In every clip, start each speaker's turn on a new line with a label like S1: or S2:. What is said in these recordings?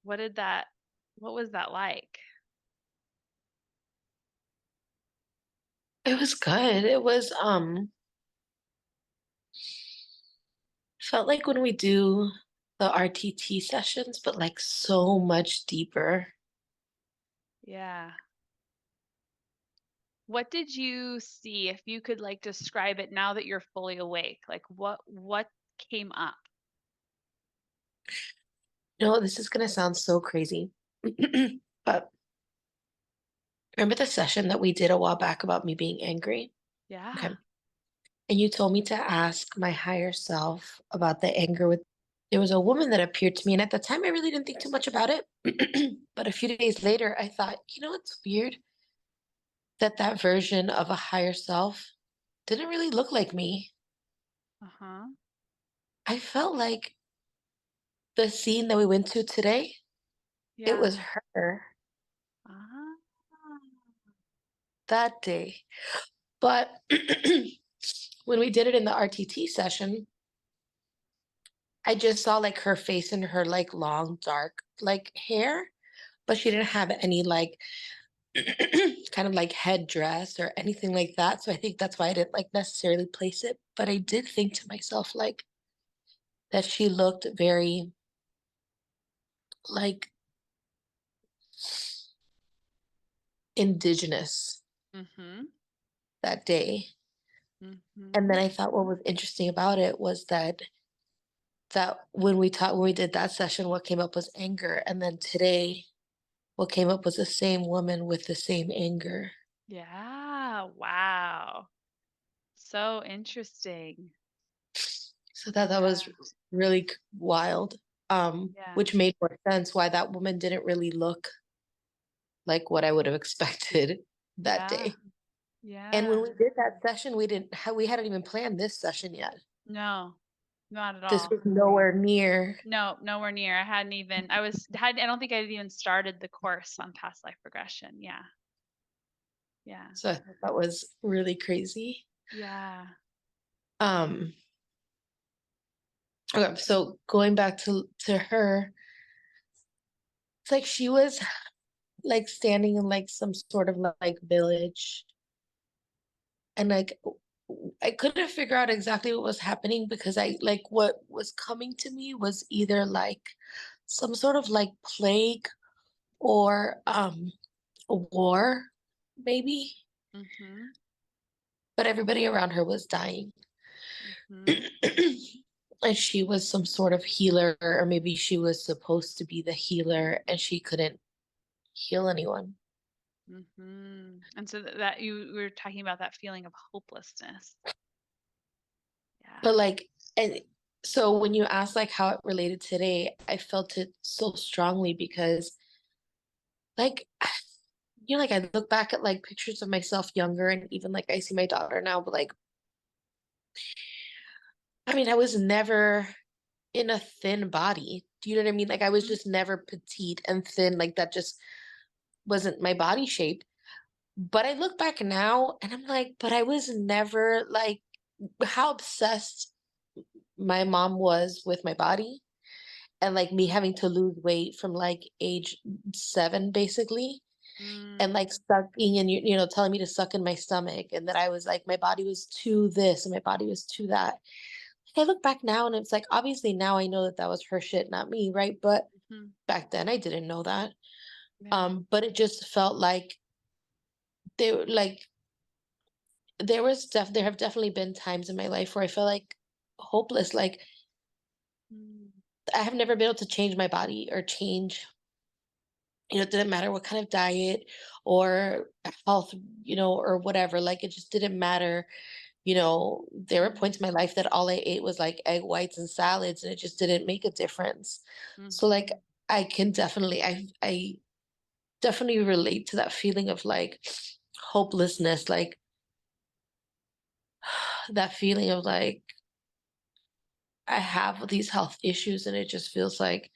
S1: What did that what was that like?
S2: It was good. It was, felt like when we do the RTT sessions, but like so much deeper.
S1: Yeah. What did you see if you could like describe it now that you're fully awake? Like what came up?
S2: This is gonna sound so crazy. But remember the session that we did a while back about me being angry?
S1: Yeah.
S2: Okay. And you told me to ask my higher self about the anger with there was a woman that appeared to me, and at the time I really didn't think too much about it. But a few days later, I thought, it's weird that that version of a higher self didn't really look like me.
S1: Uh-huh.
S2: I felt like the scene that we went to today, it
S1: Yeah.
S2: was her
S1: Ah.
S2: that day. But when we did it in the RTT session, I just saw like her face and her like long dark like hair, but she didn't have any like kind of like headdress or anything like that. So I think that's why I didn't like necessarily place it. But I did think to myself like that she looked very like indigenous
S1: Mhm.
S2: that day. And then
S1: Mhm.
S2: I thought what was interesting about it was that when we did that session, what came up was anger. And then today, what came up was the same woman with the same anger.
S1: Yeah. Wow. So interesting.
S2: So that
S1: Yeah.
S2: was really wild.
S1: Yeah.
S2: Which made more sense why that woman didn't really look like what I would have expected that
S1: Yeah.
S2: day. And when
S1: Yeah.
S2: we did that session, we hadn't even planned this session yet.
S1: No. Not at
S2: This
S1: all.
S2: was nowhere near.
S1: No, nowhere near. I don't think I'd even started the course on past life regression. Yeah. Yeah.
S2: So I thought that was really crazy.
S1: Yeah.
S2: Um, okay, so going back to her, it's like she was like standing in like some sort of like village, and like I couldn't figure out exactly what was happening because I like what was coming to me was either like some sort of like plague or a war maybe,
S1: Mhm.
S2: but everybody around her was dying.
S1: Mhm.
S2: And she was some sort of healer, or maybe she was supposed to be the healer and she couldn't heal anyone.
S1: Mhm. And so that you were talking about that feeling of hopelessness. Yeah.
S2: But like, and so when you asked like how it related today, I felt it so strongly because like, like I look back at like pictures of myself younger and even like I see my daughter now, but like, I mean, I was never in a thin body. Do you know what I mean? Like I was
S1: Mhm.
S2: just never petite and thin. Like that just wasn't my body shape. But I look back now and I'm like, but I was never like how obsessed my mom was with my body and like me having to lose weight from like age 7 basically and
S1: Mm.
S2: like sucking and telling me to suck in my stomach and that I was like my body was too this and my body was too that. Like, I look back now and it's like obviously now I know that that was her shit, not me, right? But
S1: Mhm.
S2: back then I didn't know that.
S1: Yeah.
S2: But it just felt like they were like there have definitely been times in my life where I feel like hopeless. Like
S1: Mm.
S2: I have never been able to change my body or change, it didn't matter what kind of diet or health, or whatever. Like it just didn't matter. There were
S1: Mhm.
S2: points in my life that all I ate was like egg whites and salads and it just didn't make a difference. So like
S1: Mhm.
S2: I definitely relate to that feeling of like hopelessness, like that feeling of like I have these health issues and it just feels like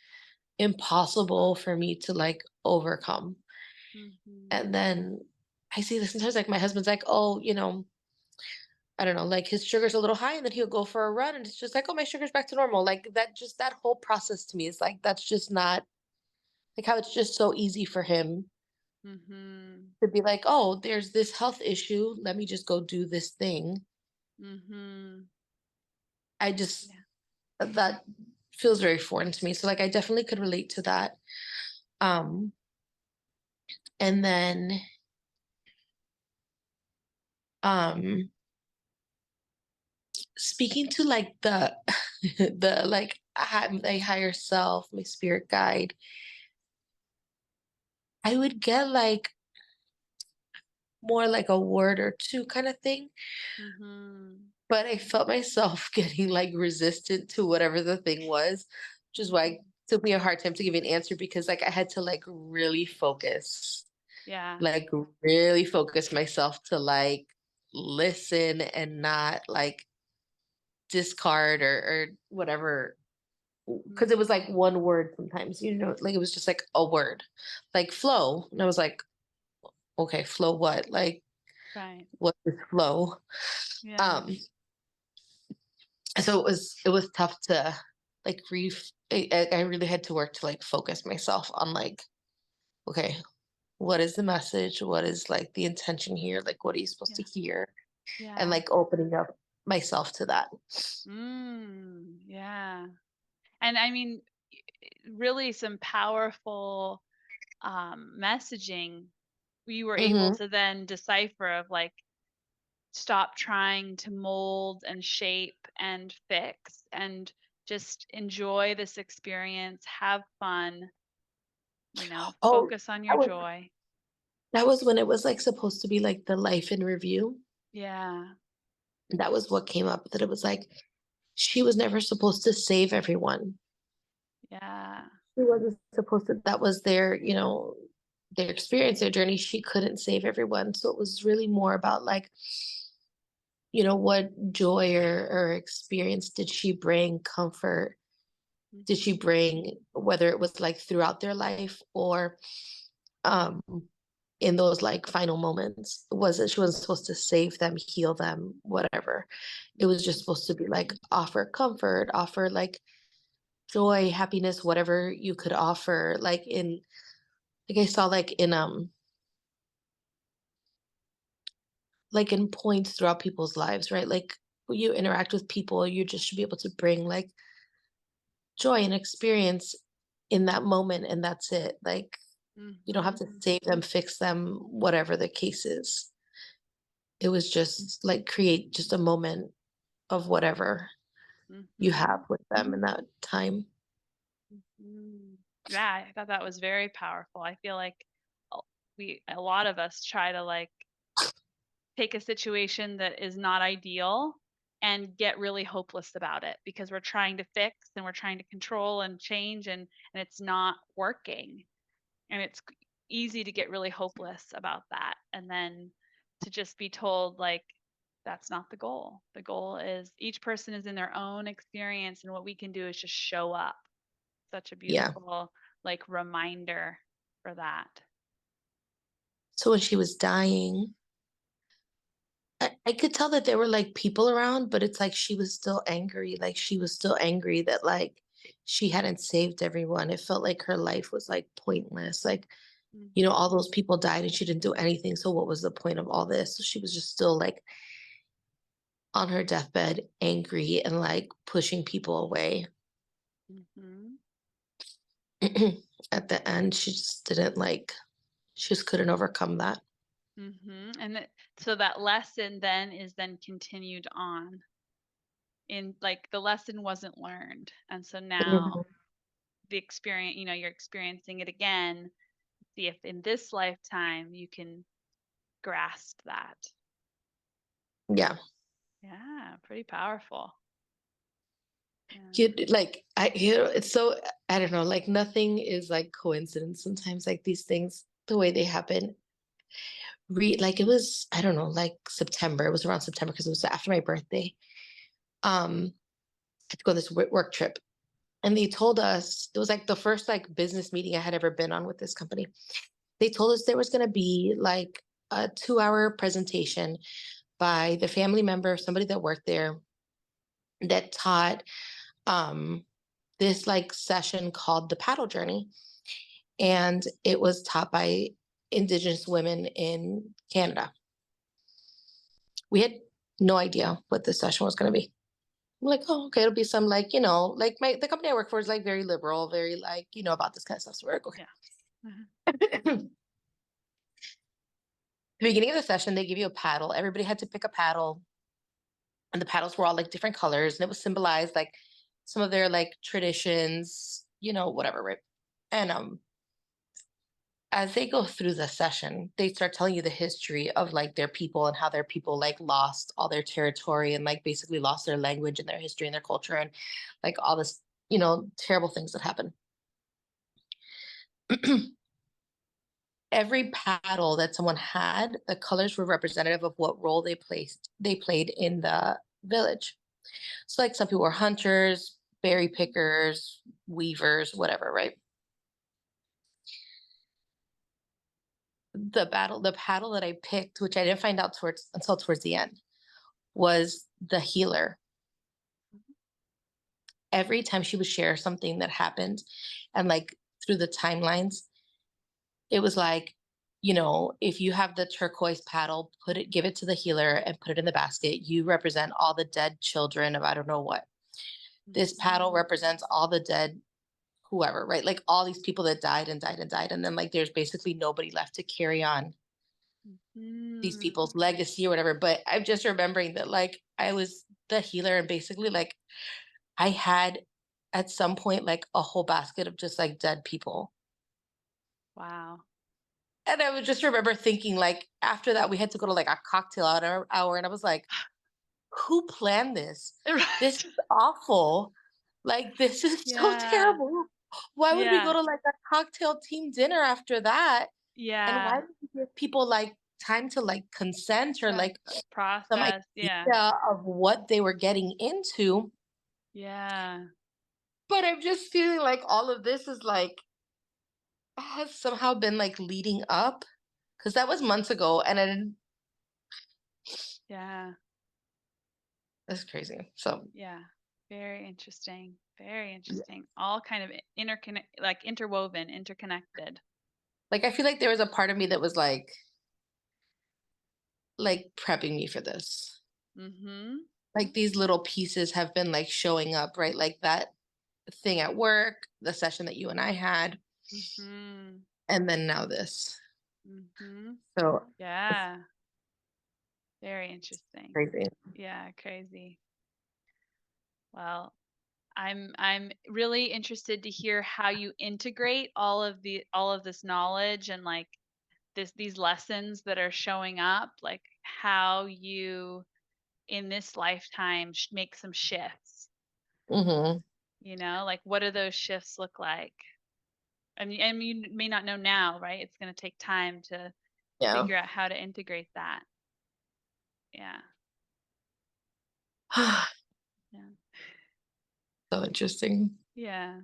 S2: impossible for me to like overcome.
S1: Mhm.
S2: And then I see this sometimes like my husband's like, oh, I don't know, like his sugar's a little high and then he'll go for a run and it's just like, oh, my sugar's back to normal. Like that whole process to me is like, that's just not Like how it's just so easy for him
S1: Mhm.
S2: to be like, oh, there's this health issue. Let me just go do this thing.
S1: Mhm.
S2: I just,
S1: Yeah.
S2: that feels very foreign to me. So like I definitely could relate to that. Um, and then um speaking to like the the like my higher self, my spirit guide, I would get like more like a word or two kind of thing.
S1: Mhm.
S2: But I felt myself getting like resistant to whatever the thing was, which is why it
S1: Mhm.
S2: took me a hard time to give an answer because like I had to like
S1: Yeah.
S2: like really focus myself to like listen and not like discard or whatever. Because it was like
S1: Mhm.
S2: one word sometimes, you know, like it was just like a word, like flow. And I was like, okay, flow what? Like,
S1: Right.
S2: what is flow?
S1: Yeah.
S2: Um, so it was tough to like I really had to work to like focus myself on like, okay, what is the message? What is like the intention here? Like, what are you supposed to
S1: Yeah.
S2: hear? And
S1: Yeah.
S2: like opening up myself to that.
S1: Yeah. And I mean, really some powerful messaging you were able
S2: Hmm.
S1: to then decipher of like stop trying to mold and shape and fix and just enjoy this experience, have fun,
S2: Oh,
S1: focus on your
S2: that was
S1: joy.
S2: that was when it was like supposed to be like the life in review.
S1: Yeah.
S2: And that was what came up that it was like she was never supposed to save everyone.
S1: Yeah.
S2: She wasn't supposed to, that was their, you know, their experience, their journey. She couldn't save everyone. So it was really more about like, you know, what joy or experience did she bring, comfort did she
S1: Mhm.
S2: bring, whether it was like throughout their life or um in those like final moments. Was it she wasn't supposed to save them, heal them, whatever. It was just
S1: Mhm.
S2: supposed to be like offer comfort, offer like joy, happiness, whatever you could offer. Like I saw like in points throughout people's lives, right? Like when you interact with people, you just should be able to bring like joy and experience in that moment, and that's it. Like you don't have to
S1: Mhm.
S2: save them, fix them, whatever the case is. It was just like create just a moment of whatever you have
S1: Mhm.
S2: with them in that time.
S1: Mhm. Yeah, I thought that was very powerful. I feel like a- a lot of us try to like take a situation that is not ideal and get really hopeless about it because we're trying to fix and we're trying to control and change and it's not working. And it's easy to get really hopeless about that and then to just be told like that's not the goal. The goal is each person is in their own experience and what we can do is just show up. Such a
S2: Yeah.
S1: beautiful like reminder for that.
S2: So when she was dying, I could tell that there were like people around, but it's like she was still angry. Like she was still angry that like she hadn't saved everyone. It felt like her life was like pointless. Like, you know, all
S1: Mhm.
S2: those people died and she didn't do anything. So what was the point of all this? So she was just still like on her deathbed, angry and like pushing people away.
S1: Mhm.
S2: At the end, she just didn't like, she just couldn't overcome that.
S1: And so that lesson then is then continued on in like the lesson wasn't learned. And so now
S2: Mhm.
S1: the experience, you're experiencing it again. See if in this lifetime you can grasp that.
S2: Yeah.
S1: Yeah, pretty powerful. Yeah.
S2: You like you know, it's so I don't know, like nothing is like coincidence sometimes, like these things, the way they happen. Like it was, I don't know, like September. It was around September because it was after my birthday. I had to go on this work trip. And they told us it was like the first like business meeting I had ever been on with this company. They told us there was gonna be like a 2 hour presentation by the family member of somebody that worked there that taught um this like session called the paddle journey. and it was taught by Indigenous women in Canada. We had no idea what this session was going to be. I'm like, oh, okay, it'll be some like, like the company I work for is like very liberal, very like, about this kind of stuff. So we're like, okay.
S1: Yeah. Mhm.
S2: The beginning of the session, they give you a paddle. Everybody had to pick a paddle, and the paddles were all like different colors, and it was symbolized like some of their like traditions, whatever, right? And as they go through the session, they start telling you the history of like their people and how their people like lost all their territory and like basically lost their language and their history and their culture and like all this, terrible things that happen. Every paddle that someone had, the colors were representative of what role they played in the village. So like some people were hunters, berry pickers, weavers, whatever, right? The paddle that I picked, which I didn't find out until towards the end, was the healer. Every time she would share something that happened, and like through the timelines, it was like, if you have the turquoise paddle, give it to the healer and put it in the basket. You represent all the dead children of I don't know what. This paddle
S1: Mhm.
S2: represents all the dead whoever, right? Like all these people that died and died and died. And then like there's basically nobody left to carry on these
S1: Mhm.
S2: people's legacy or whatever. But I'm just remembering that like I was the healer and basically like I had at some point like a whole basket of just like dead people.
S1: Wow.
S2: And I would just remember thinking like after that we had to go to like a cocktail hour and I was like, who planned this? This
S1: Right.
S2: is awful. Like this is so
S1: Yeah.
S2: terrible. Why would we go
S1: Yeah.
S2: to like a cocktail team dinner after that? And why
S1: Yeah.
S2: did we give people like time to like consent or like some
S1: Process. Yeah.
S2: idea of what they were getting into?
S1: Yeah.
S2: But I'm just feeling like all of this is like has somehow been like leading up because that was months ago and I didn't.
S1: Yeah.
S2: That's crazy. So
S1: Yeah. Very interesting. Very
S2: yeah.
S1: interesting. All kind of like interwoven, interconnected.
S2: Like I feel like there was a part of me that was like prepping me for this.
S1: Mhm.
S2: Like these little pieces have been like showing up, right? Like that thing at work, the session that you and I had,
S1: Mhm.
S2: and then now this.
S1: Mhm.
S2: So it's
S1: Yeah. Very interesting.
S2: crazy.
S1: Yeah, crazy. Well, I'm really interested to hear how you integrate all of this knowledge and like these lessons that are showing up, like how you in this lifetime make some shifts,
S2: Hmm.
S1: like what do those shifts look like? And you may not know now, right? It's going to take time to
S2: Yeah.
S1: figure out how to integrate that. Yeah.
S2: So
S1: Yeah.
S2: interesting.
S1: Yeah.